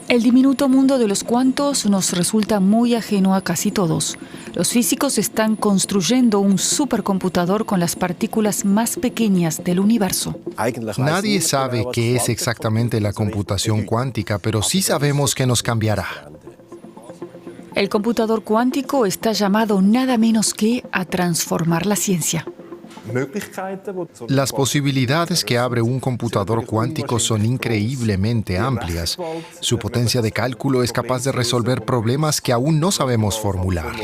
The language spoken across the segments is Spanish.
El diminuto mundo de los cuantos nos resulta muy ajeno a casi todos. Los físicos están construyendo un supercomputador con las partículas más pequeñas del universo. Nadie sabe qué es exactamente la computación cuántica, pero sí sabemos que nos cambiará. El computador cuántico está llamado nada menos que a transformar la ciencia. Las posibilidades que abre un computador cuántico son increíblemente amplias. Su potencia de cálculo es capaz de resolver problemas que aún no sabemos formular.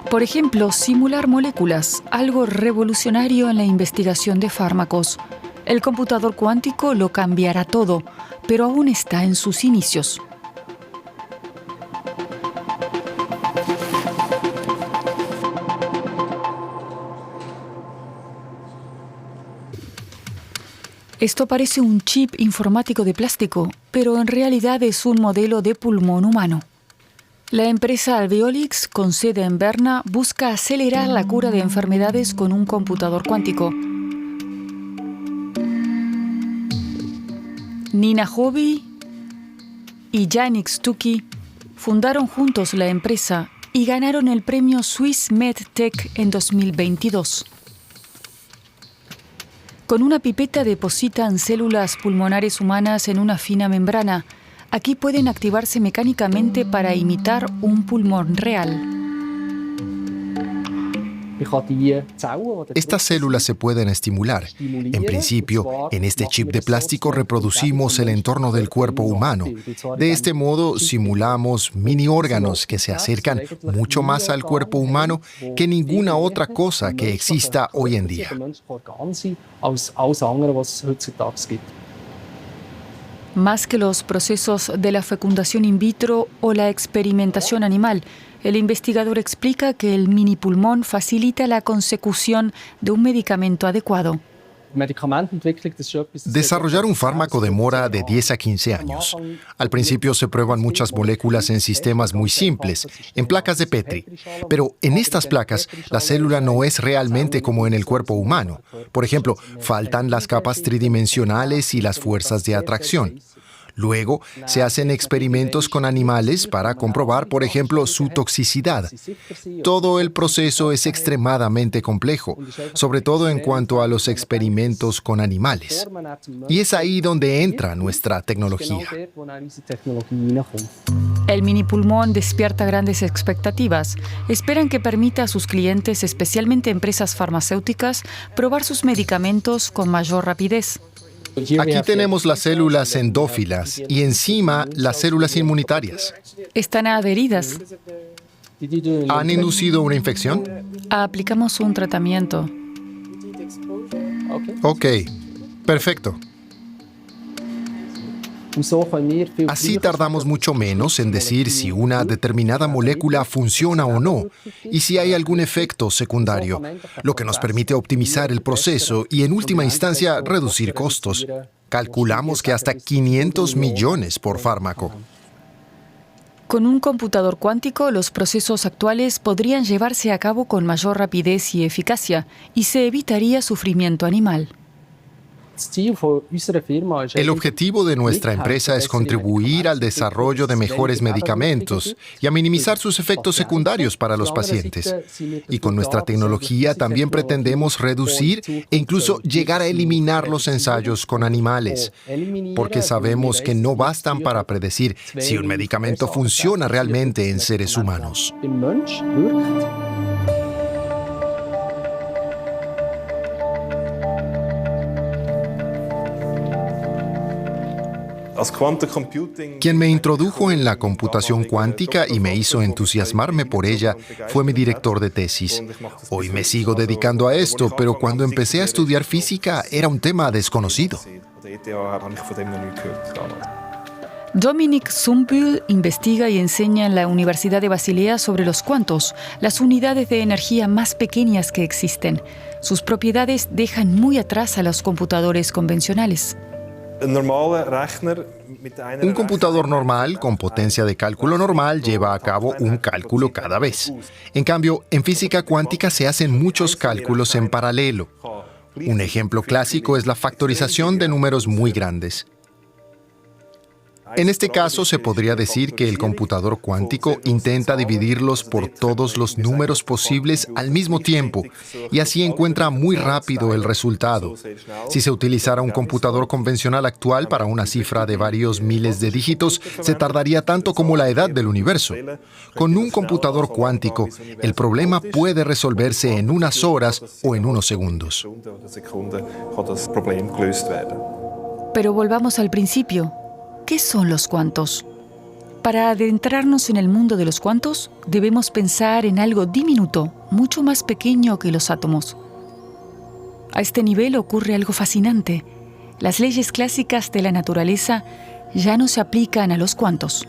Por ejemplo, simular moléculas, algo revolucionario en la investigación de fármacos. El computador cuántico lo cambiará todo, pero aún está en sus inicios. Esto parece un chip informático de plástico, pero en realidad es un modelo de pulmón humano. La empresa Alveolix, con sede en Berna, busca acelerar la cura de enfermedades con un computador cuántico. Nina Hobby y Yannick Stucky fundaron juntos la empresa y ganaron el premio Swiss MedTech en 2022. Con una pipeta depositan células pulmonares humanas en una fina membrana. Aquí pueden activarse mecánicamente para imitar un pulmón real. Estas células se pueden estimular. En principio, en este chip de plástico reproducimos el entorno del cuerpo humano. De este modo, simulamos mini órganos que se acercan mucho más al cuerpo humano que ninguna otra cosa que exista hoy en día. Más que los procesos de la fecundación in vitro o la experimentación animal, el investigador explica que el mini pulmón facilita la consecución de un medicamento adecuado. Desarrollar un fármaco demora de 10 a 15 años. Al principio se prueban muchas moléculas en sistemas muy simples, en placas de Petri. Pero en estas placas, la célula no es realmente como en el cuerpo humano. Por ejemplo, faltan las capas tridimensionales y las fuerzas de atracción. Luego, se hacen experimentos con animales para comprobar, por ejemplo, su toxicidad. Todo el proceso es extremadamente complejo, sobre todo en cuanto a los experimentos con animales. Y es ahí donde entra nuestra tecnología. El mini pulmón despierta grandes expectativas. Esperan que permita a sus clientes, especialmente empresas farmacéuticas, probar sus medicamentos con mayor rapidez. Aquí tenemos las células endófilas y encima las células inmunitarias. Están adheridas. ¿Han inducido una infección? Aplicamos un tratamiento. Ok, perfecto. Así tardamos mucho menos en decir si una determinada molécula funciona o no y si hay algún efecto secundario, lo que nos permite optimizar el proceso y en última instancia reducir costos. Calculamos que hasta 500 millones por fármaco. Con un computador cuántico, los procesos actuales podrían llevarse a cabo con mayor rapidez y eficacia y se evitaría sufrimiento animal. El objetivo de nuestra empresa es contribuir al desarrollo de mejores medicamentos y a minimizar sus efectos secundarios para los pacientes. Y con nuestra tecnología también pretendemos reducir e incluso llegar a eliminar los ensayos con animales, porque sabemos que no bastan para predecir si un medicamento funciona realmente en seres humanos. Quien me introdujo en la computación cuántica y me hizo entusiasmarme por ella fue mi director de tesis. Hoy me sigo dedicando a esto, pero cuando empecé a estudiar física era un tema desconocido. Dominique Zumbühl investiga y enseña en la Universidad de Basilea sobre los cuantos, las unidades de energía más pequeñas que existen. Sus propiedades dejan muy atrás a los computadores convencionales. Un computador normal con potencia de cálculo normal lleva a cabo un cálculo cada vez. En cambio, en física cuántica se hacen muchos cálculos en paralelo. Un ejemplo clásico es la factorización de números muy grandes. En este caso, se podría decir que el computador cuántico intenta dividirlos por todos los números posibles al mismo tiempo y así encuentra muy rápido el resultado. Si se utilizara un computador convencional actual para una cifra de varios miles de dígitos, se tardaría tanto como la edad del universo. Con un computador cuántico, el problema puede resolverse en unas horas o en unos segundos. Pero volvamos al principio. ¿Qué son los cuantos? Para adentrarnos en el mundo de los cuantos, debemos pensar en algo diminuto, mucho más pequeño que los átomos. A este nivel ocurre algo fascinante. Las leyes clásicas de la naturaleza ya no se aplican a los cuantos.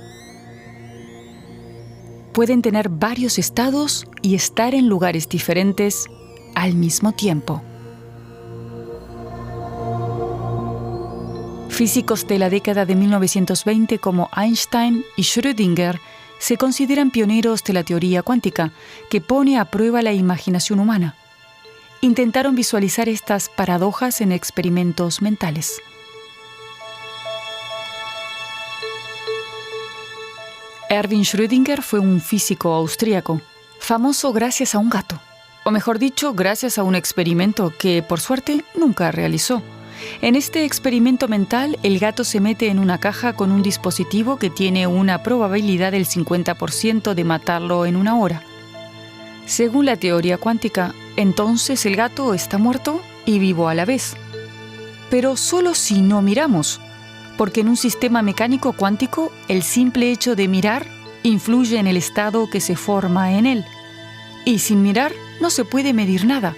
Pueden tener varios estados y estar en lugares diferentes al mismo tiempo. Físicos de la década de 1920 como Einstein y Schrödinger se consideran pioneros de la teoría cuántica, que pone a prueba la imaginación humana. Intentaron visualizar estas paradojas en experimentos mentales. Erwin Schrödinger fue un físico austríaco, famoso gracias a un gato, o mejor dicho, gracias a un experimento que, por suerte, nunca realizó. En este experimento mental, el gato se mete en una caja con un dispositivo que tiene una probabilidad del 50% de matarlo en una hora. Según la teoría cuántica, entonces el gato está muerto y vivo a la vez. Pero solo si no miramos, porque en un sistema mecánico cuántico, el simple hecho de mirar influye en el estado que se forma en él. Y sin mirar no se puede medir nada,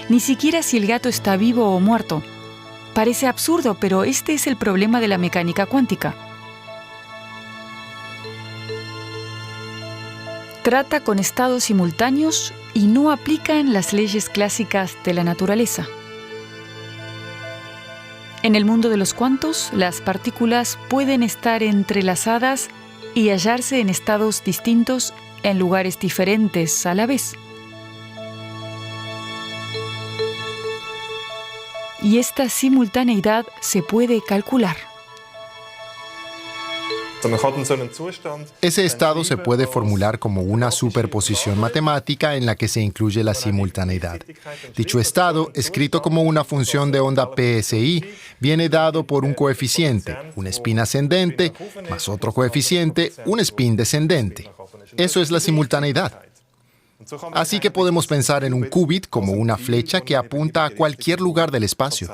ni siquiera si el gato está vivo o muerto. Parece absurdo, pero este es el problema de la mecánica cuántica. Trata con estados simultáneos y no aplica en las leyes clásicas de la naturaleza. En el mundo de los cuantos, las partículas pueden estar entrelazadas y hallarse en estados distintos en lugares diferentes a la vez. Y esta simultaneidad se puede calcular. Ese estado se puede formular como una superposición matemática en la que se incluye la simultaneidad. Dicho estado, escrito como una función de onda PSI, viene dado por un coeficiente, un spin ascendente, más otro coeficiente, un spin descendente. Eso es la simultaneidad. Así que podemos pensar en un qubit como una flecha que apunta a cualquier lugar del espacio.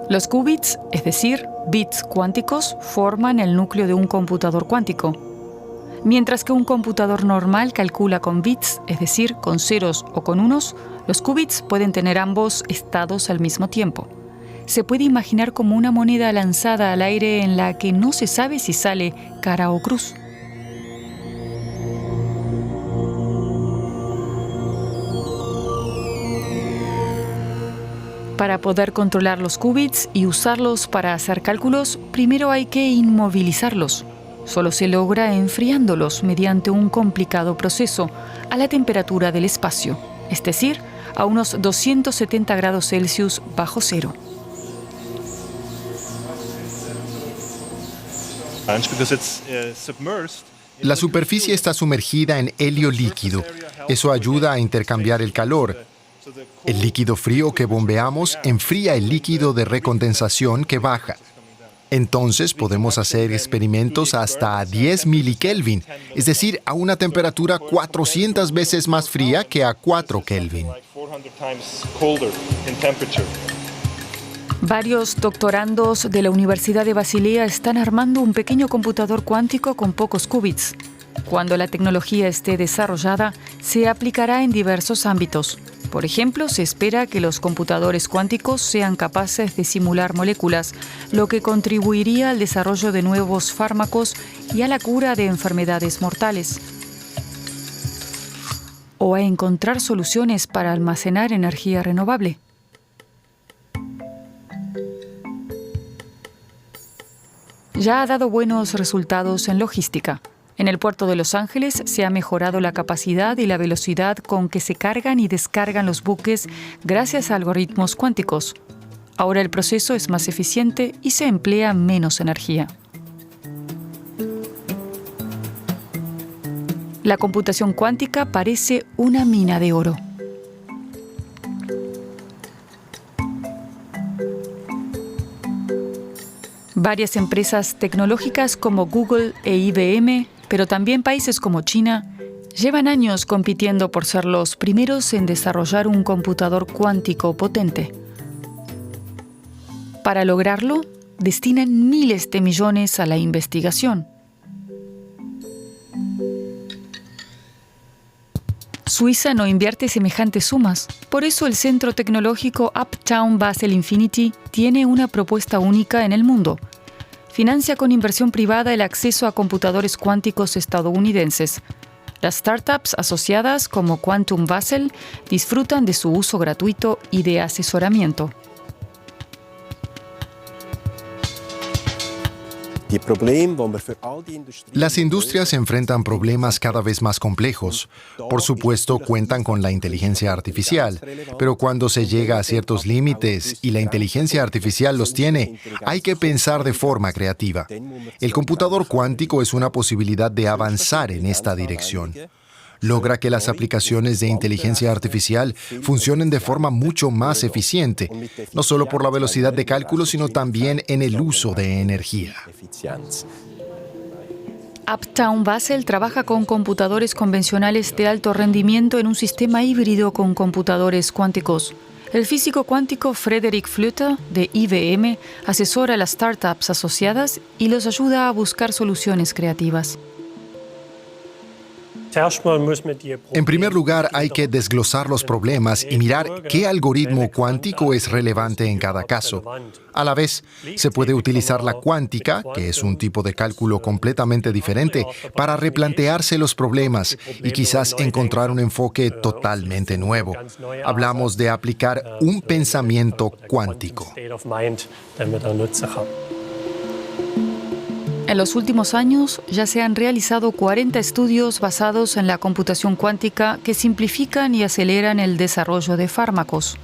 Los qubits, es decir, bits cuánticos, forman el núcleo de un computador cuántico. Mientras que un computador normal calcula con bits, es decir, con ceros o con unos, los qubits pueden tener ambos estados al mismo tiempo. Se puede imaginar como una moneda lanzada al aire en la que no se sabe si sale cara o cruz. Para poder controlar los qubits y usarlos para hacer cálculos, primero hay que inmovilizarlos. Solo se logra enfriándolos mediante un complicado proceso a la temperatura del espacio, es decir, a unos 270 grados Celsius bajo cero. La superficie está sumergida en helio líquido. Eso ayuda a intercambiar el calor. El líquido frío que bombeamos enfría el líquido de recondensación que baja. Entonces podemos hacer experimentos hasta a 10 milikelvin, es decir, a una temperatura 400 veces más fría que a 4 Kelvin. Varios doctorandos de la Universidad de Basilea están armando un pequeño computador cuántico con pocos qubits. Cuando la tecnología esté desarrollada, se aplicará en diversos ámbitos. Por ejemplo, se espera que los computadores cuánticos sean capaces de simular moléculas, lo que contribuiría al desarrollo de nuevos fármacos y a la cura de enfermedades mortales. O a encontrar soluciones para almacenar energía renovable. Ya ha dado buenos resultados en logística. En el puerto de Los Ángeles se ha mejorado la capacidad y la velocidad con que se cargan y descargan los buques gracias a algoritmos cuánticos. Ahora el proceso es más eficiente y se emplea menos energía. La computación cuántica parece una mina de oro. Varias empresas tecnológicas como Google e IBM, pero también países como China, llevan años compitiendo por ser los primeros en desarrollar un computador cuántico potente. Para lograrlo, destinan miles de millones a la investigación. Suiza no invierte semejantes sumas. Por eso el centro tecnológico Uptown Basel Infinity tiene una propuesta única en el mundo. Financia con inversión privada el acceso a computadores cuánticos estadounidenses. Las startups asociadas como Quantum Basel disfrutan de su uso gratuito y de asesoramiento. Las industrias enfrentan problemas cada vez más complejos. Por supuesto, cuentan con la inteligencia artificial, pero cuando se llega a ciertos límites y la inteligencia artificial los tiene, hay que pensar de forma creativa. El computador cuántico es una posibilidad de avanzar en esta dirección. Logra que las aplicaciones de inteligencia artificial funcionen de forma mucho más eficiente, no solo por la velocidad de cálculo, sino también en el uso de energía. Uptown Basel trabaja con computadores convencionales de alto rendimiento en un sistema híbrido con computadores cuánticos. El físico cuántico Frederick Flöter, de IBM, asesora a las startups asociadas y los ayuda a buscar soluciones creativas. En primer lugar, hay que desglosar los problemas y mirar qué algoritmo cuántico es relevante en cada caso. A la vez, se puede utilizar la cuántica, que es un tipo de cálculo completamente diferente, para replantearse los problemas y quizás encontrar un enfoque totalmente nuevo. Hablamos de aplicar un pensamiento cuántico. En los últimos años ya se han realizado 40 estudios basados en la computación cuántica que simplifican y aceleran el desarrollo de fármacos.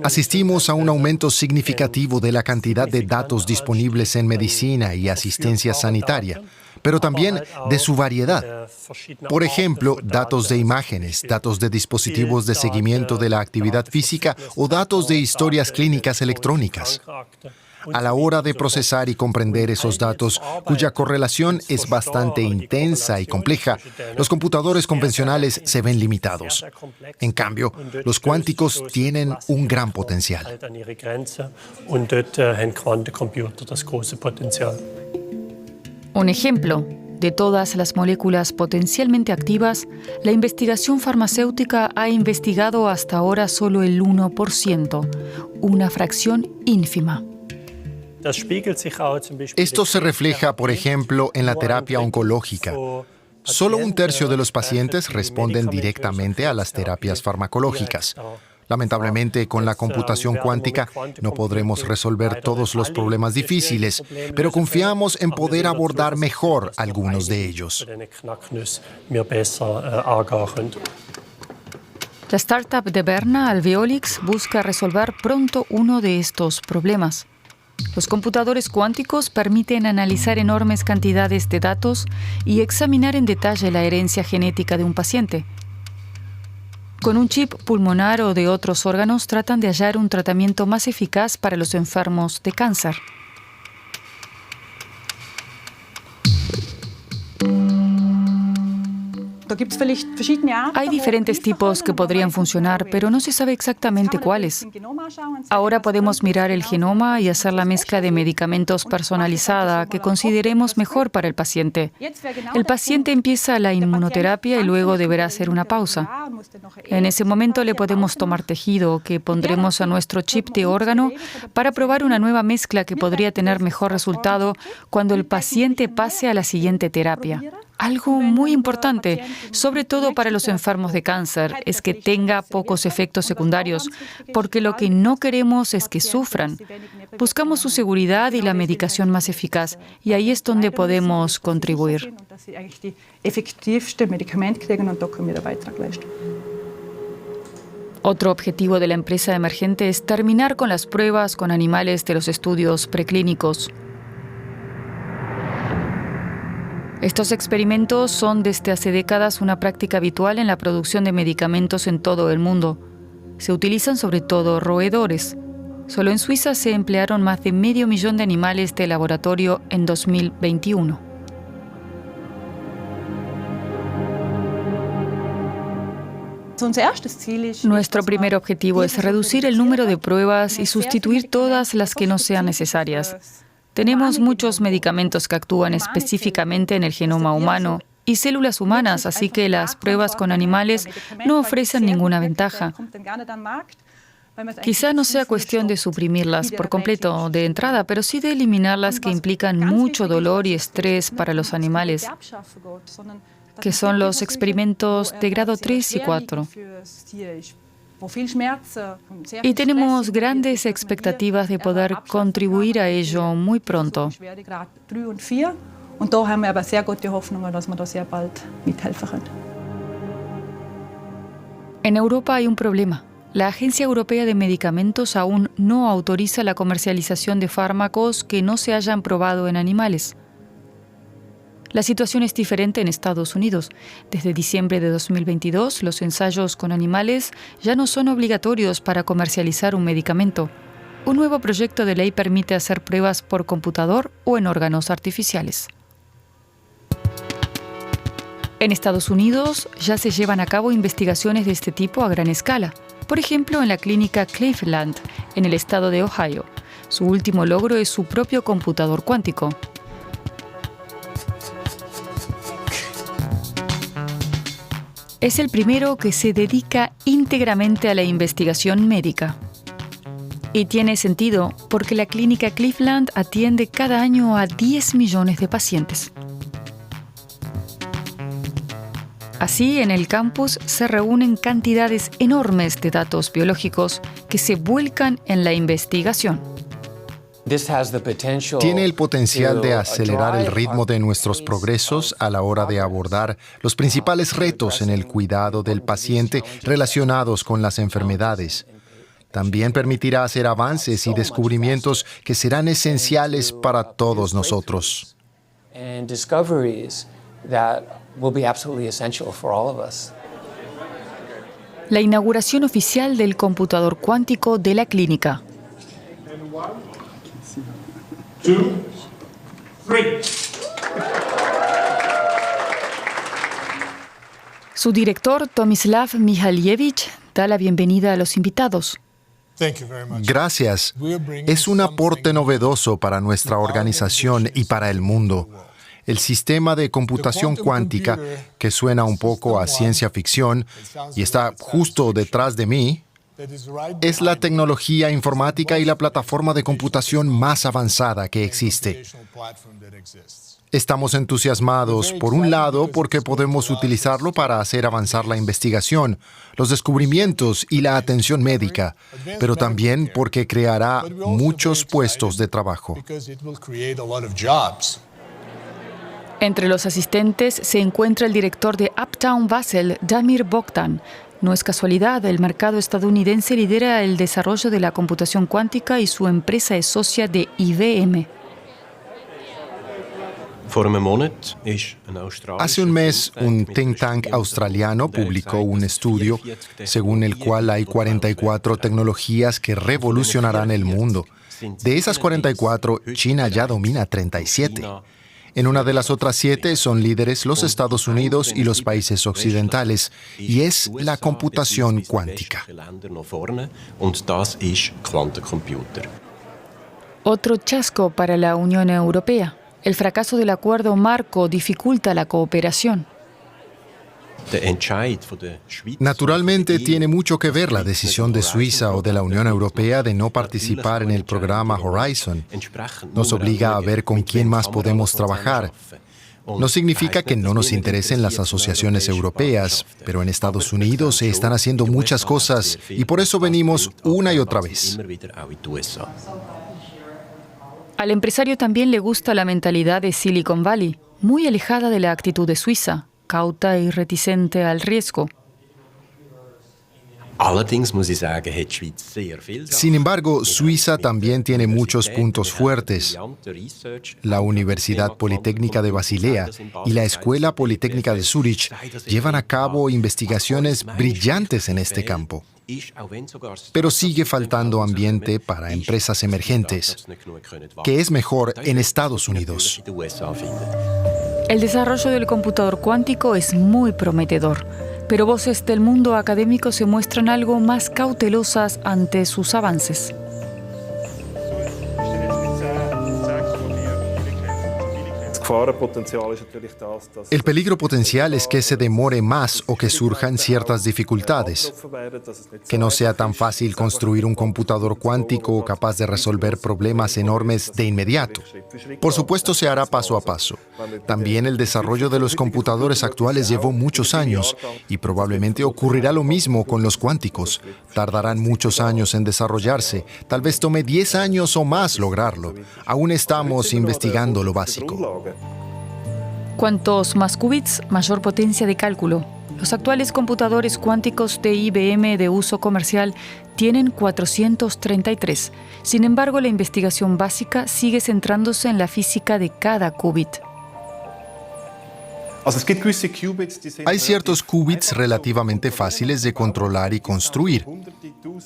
Asistimos a un aumento significativo de la cantidad de datos disponibles en medicina y asistencia sanitaria, pero también de su variedad. Por ejemplo, datos de imágenes, datos de dispositivos de seguimiento de la actividad física o datos de historias clínicas electrónicas. A la hora de procesar y comprender esos datos, cuya correlación es bastante intensa y compleja, los computadores convencionales se ven limitados. En cambio, los cuánticos tienen un gran potencial. Un ejemplo, de todas las moléculas potencialmente activas, la investigación farmacéutica ha investigado hasta ahora solo el 1%, una fracción ínfima. Esto se refleja, por ejemplo, en la terapia oncológica. Solo 1/3 de los pacientes responden directamente a las terapias farmacológicas. Lamentablemente, con la computación cuántica no podremos resolver todos los problemas difíciles, pero confiamos en poder abordar mejor algunos de ellos. La startup de Berna, Alveolix, busca resolver pronto uno de estos problemas. Los computadores cuánticos permiten analizar enormes cantidades de datos y examinar en detalle la herencia genética de un paciente. Con un chip pulmonar o de otros órganos tratan de hallar un tratamiento más eficaz para los enfermos de cáncer. Hay diferentes tipos que podrían funcionar, pero no se sabe exactamente cuáles. Ahora podemos mirar el genoma y hacer la mezcla de medicamentos personalizada que consideremos mejor para el paciente. El paciente empieza la inmunoterapia y luego deberá hacer una pausa. En ese momento le podemos tomar tejido que pondremos a nuestro chip de órgano para probar una nueva mezcla que podría tener mejor resultado cuando el paciente pase a la siguiente terapia. Algo muy importante, sobre todo para los enfermos de cáncer, es que tenga pocos efectos secundarios, porque lo que no queremos es que sufran. Buscamos su seguridad y la medicación más eficaz, y ahí es donde podemos contribuir. Otro objetivo de la empresa emergente es terminar con las pruebas con animales de los estudios preclínicos. Estos experimentos son desde hace décadas una práctica habitual en la producción de medicamentos en todo el mundo. Se utilizan sobre todo roedores. Solo en Suiza se emplearon más de 500.000 de animales de laboratorio en 2021. Nuestro primer objetivo es reducir el número de pruebas y sustituir todas las que no sean necesarias. Tenemos muchos medicamentos que actúan específicamente en el genoma humano y células humanas, así que las pruebas con animales no ofrecen ninguna ventaja. Quizá no sea cuestión de suprimirlas por completo de entrada, pero sí de eliminar las que implican mucho dolor y estrés para los animales, que son los experimentos de grado 3 y 4. Y tenemos grandes expectativas de poder contribuir a ello muy pronto. En Europa hay un problema. La Agencia Europea de Medicamentos aún no autoriza la comercialización de fármacos que no se hayan probado en animales. La situación es diferente en Estados Unidos. Desde diciembre de 2022, los ensayos con animales ya no son obligatorios para comercializar un medicamento. Un nuevo proyecto de ley permite hacer pruebas por computador o en órganos artificiales. En Estados Unidos ya se llevan a cabo investigaciones de este tipo a gran escala. Por ejemplo, en la clínica Cleveland, en el estado de Ohio. Su último logro es su propio computador cuántico. Es el primero que se dedica íntegramente a la investigación médica. Y tiene sentido porque la clínica Cleveland atiende cada año a 10 millones de pacientes. Así, en el campus se reúnen cantidades enormes de datos biológicos que se vuelcan en la investigación. Tiene el potencial de acelerar el ritmo de nuestros progresos a la hora de abordar los principales retos en el cuidado del paciente relacionados con las enfermedades. También permitirá hacer avances y descubrimientos que serán esenciales para todos nosotros. La inauguración oficial del computador cuántico de la clínica. 2, 3. Su director, Tomislav Mihalievich, da la bienvenida a los invitados. Gracias. Es un aporte novedoso para nuestra organización y para el mundo. El sistema de computación cuántica, que suena un poco a ciencia ficción y está justo detrás de mí, es la tecnología informática y la plataforma de computación más avanzada que existe. Estamos entusiasmados, por un lado, porque podemos utilizarlo para hacer avanzar la investigación, los descubrimientos y la atención médica, pero también porque creará muchos puestos de trabajo. Entre los asistentes se encuentra el director de Uptown Basel, Damir Bogdan. No es casualidad, el mercado estadounidense lidera el desarrollo de la computación cuántica y su empresa es socia de IBM. Hace un mes, un think tank australiano publicó un estudio según el cual hay 44 tecnologías que revolucionarán el mundo. De esas 44, China ya domina 37. En una de las otras 7 son líderes los Estados Unidos y los países occidentales, y es la computación cuántica. Otro chasco para la Unión Europea. El fracaso del acuerdo marco dificulta la cooperación. Naturalmente, tiene mucho que ver la decisión de Suiza o de la Unión Europea de no participar en el programa Horizon. Nos obliga a ver con quién más podemos trabajar. No significa que no nos interesen las asociaciones europeas, pero en Estados Unidos se están haciendo muchas cosas y por eso venimos una y otra vez. Al empresario también le gusta la mentalidad de Silicon Valley, muy alejada de la actitud de Suiza, cauta y reticente al riesgo. Allerdings muss ich sagen, hat die Schweiz sehr viel. Sin embargo, Suiza también tiene muchos puntos fuertes. La Universidad Politécnica de Basilea y la Escuela Politécnica de Zúrich llevan a cabo investigaciones brillantes en este campo. Pero sigue faltando ambiente para empresas emergentes, que es mejor en Estados Unidos. El desarrollo del computador cuántico es muy prometedor, pero voces del mundo académico se muestran algo más cautelosas ante sus avances. El peligro potencial es que se demore más o que surjan ciertas dificultades, que no sea tan fácil construir un computador cuántico capaz de resolver problemas enormes de inmediato. Por supuesto, se hará paso a paso. También el desarrollo de los computadores actuales llevó muchos años y probablemente ocurrirá lo mismo con los cuánticos. Tardarán muchos años en desarrollarse, tal vez tome 10 años o más lograrlo. Aún estamos investigando lo básico. Cuantos más qubits, mayor potencia de cálculo. Los actuales computadores cuánticos de IBM de uso comercial tienen 433. Sin embargo, la investigación básica sigue centrándose en la física de cada qubit. Hay ciertos qubits relativamente fáciles de controlar y construir.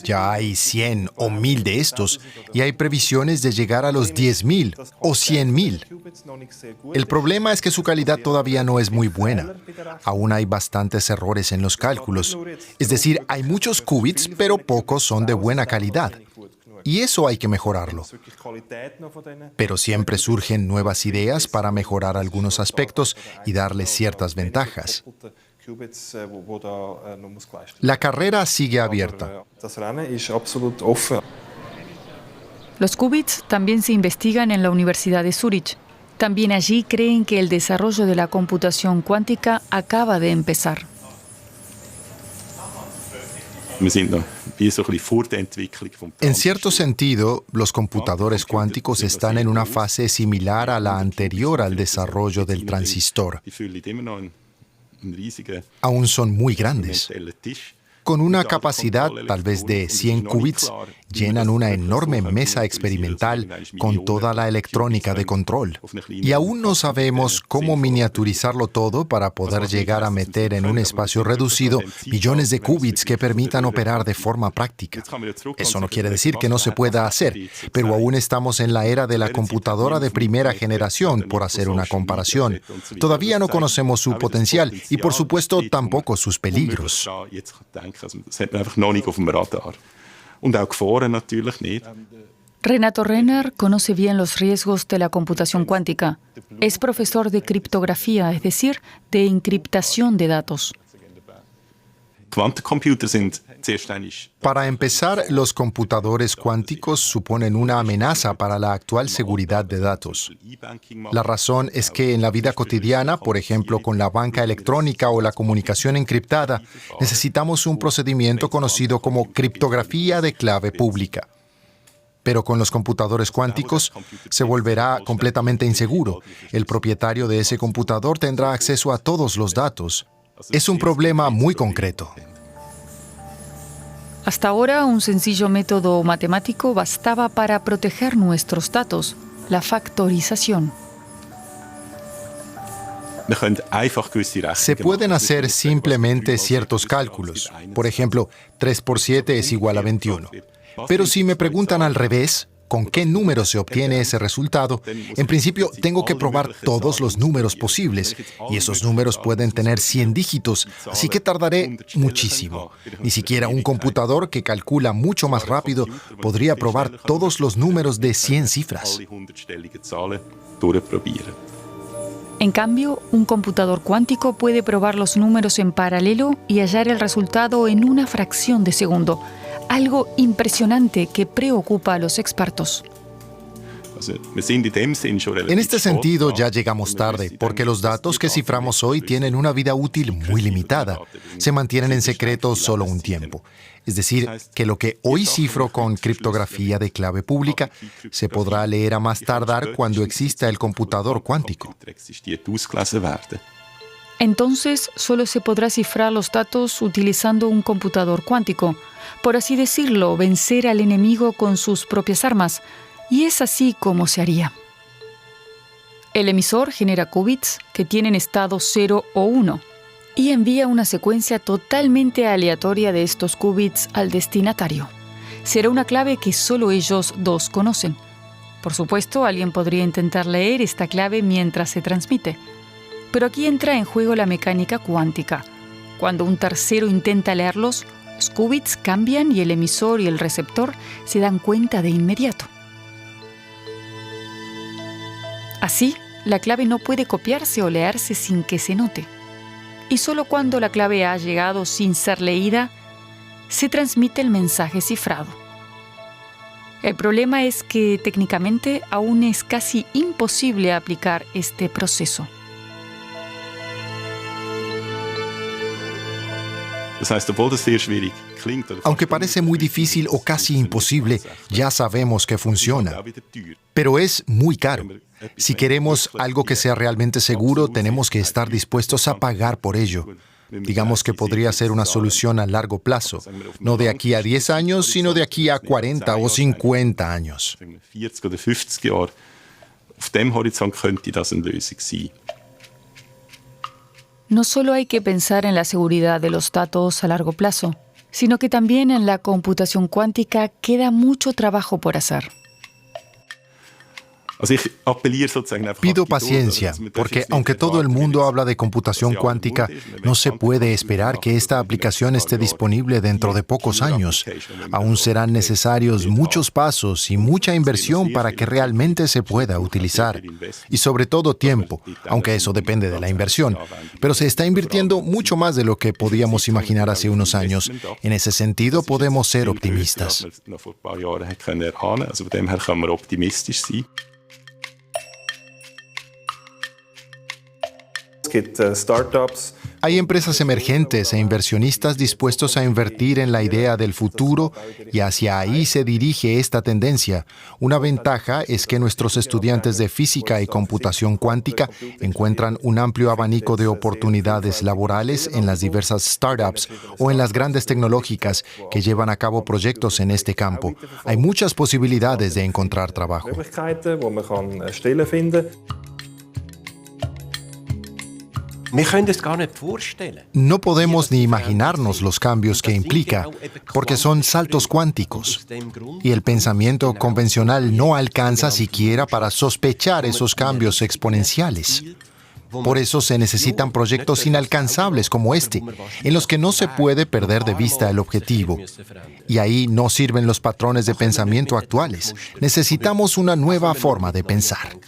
Ya hay 100 o 1000 de estos y hay previsiones de llegar a los 10.000 o 100.000. El problema es que su calidad todavía no es muy buena. Aún hay bastantes errores en los cálculos. Es decir, hay muchos qubits, pero pocos son de buena calidad. Y eso hay que mejorarlo. Pero siempre surgen nuevas ideas para mejorar algunos aspectos y darles ciertas ventajas. La carrera sigue abierta. Los qubits también se investigan en la Universidad de Zúrich. También allí creen que el desarrollo de la computación cuántica acaba de empezar. En cierto sentido, los computadores cuánticos están en una fase similar a la anterior al desarrollo del transistor. Aún son muy grandes. Con una capacidad tal vez de 100 qubits, llenan una enorme mesa experimental con toda la electrónica de control. Y aún no sabemos cómo miniaturizarlo todo para poder llegar a meter en un espacio reducido millones de qubits que permitan operar de forma práctica. Eso no quiere decir que no se pueda hacer, pero aún estamos en la era de la computadora de primera generación, por hacer una comparación. Todavía no conocemos su potencial y, por supuesto, tampoco sus peligros. Renato Renner conoce bien los riesgos de la computación cuántica. Es profesor de criptografía, es decir, de encriptación de datos. Para empezar, los computadores cuánticos suponen una amenaza para la actual seguridad de datos. La razón es que en la vida cotidiana, por ejemplo con la banca electrónica o la comunicación encriptada, necesitamos un procedimiento conocido como criptografía de clave pública. Pero con los computadores cuánticos se volverá completamente inseguro. El propietario de ese computador tendrá acceso a todos los datos. Es un problema muy concreto. Hasta ahora, un sencillo método matemático bastaba para proteger nuestros datos, la factorización. Se pueden hacer simplemente ciertos cálculos. Por ejemplo, 3 por 7 es igual a 21. Pero si me preguntan al revés, ¿con qué número se obtiene ese resultado? En principio, tengo que probar todos los números posibles, y esos números pueden tener 100 dígitos, así que tardaré muchísimo. Ni siquiera un computador que calcula mucho más rápido podría probar todos los números de 100 cifras. En cambio, un computador cuántico puede probar los números en paralelo y hallar el resultado en una fracción de segundo. Algo impresionante que preocupa a los expertos. En este sentido, ya llegamos tarde, porque los datos que ciframos hoy tienen una vida útil muy limitada. Se mantienen en secreto solo un tiempo. Es decir, que lo que hoy cifro con criptografía de clave pública se podrá leer a más tardar cuando exista el computador cuántico. Entonces solo se podrá cifrar los datos utilizando un computador cuántico, por así decirlo, vencer al enemigo con sus propias armas, y es así como se haría. El emisor genera qubits que tienen estado 0 o 1 y envía una secuencia totalmente aleatoria de estos qubits al destinatario. Será una clave que solo ellos dos conocen. Por supuesto, alguien podría intentar leer esta clave mientras se transmite. Pero aquí entra en juego la mecánica cuántica. Cuando un tercero intenta leerlos, los qubits cambian y el emisor y el receptor se dan cuenta de inmediato. Así, la clave no puede copiarse o leerse sin que se note. Y solo cuando la clave ha llegado sin ser leída, se transmite el mensaje cifrado. El problema es que técnicamente aún es casi imposible aplicar este proceso. Aunque parece muy difícil o casi imposible, ya sabemos que funciona. Pero es muy caro. Si queremos algo que sea realmente seguro, tenemos que estar dispuestos a pagar por ello. Digamos que podría ser una solución a largo plazo, no de aquí a 10 años, sino de aquí a 40 o 50 años. No solo hay que pensar en la seguridad de los datos a largo plazo, sino que también en la computación cuántica queda mucho trabajo por hacer. Pido paciencia, porque aunque todo el mundo habla de computación cuántica, no se puede esperar que esta aplicación esté disponible dentro de pocos años. Aún serán necesarios muchos pasos y mucha inversión para que realmente se pueda utilizar. Y sobre todo tiempo, aunque eso depende de la inversión. Pero se está invirtiendo mucho más de lo que podíamos imaginar hace unos años. En ese sentido, podemos ser optimistas. Hay empresas emergentes e inversionistas dispuestos a invertir en la idea del futuro y hacia ahí se dirige esta tendencia. Una ventaja es que nuestros estudiantes de física y computación cuántica encuentran un amplio abanico de oportunidades laborales en las diversas startups o en las grandes tecnológicas que llevan a cabo proyectos en este campo. Hay muchas posibilidades de encontrar trabajo. No podemos ni imaginarnos los cambios que implica, porque son saltos cuánticos. Y el pensamiento convencional no alcanza siquiera para sospechar esos cambios exponenciales. Por eso se necesitan proyectos inalcanzables como este, en los que no se puede perder de vista el objetivo. Y ahí no sirven los patrones de pensamiento actuales. Necesitamos una nueva forma de pensar.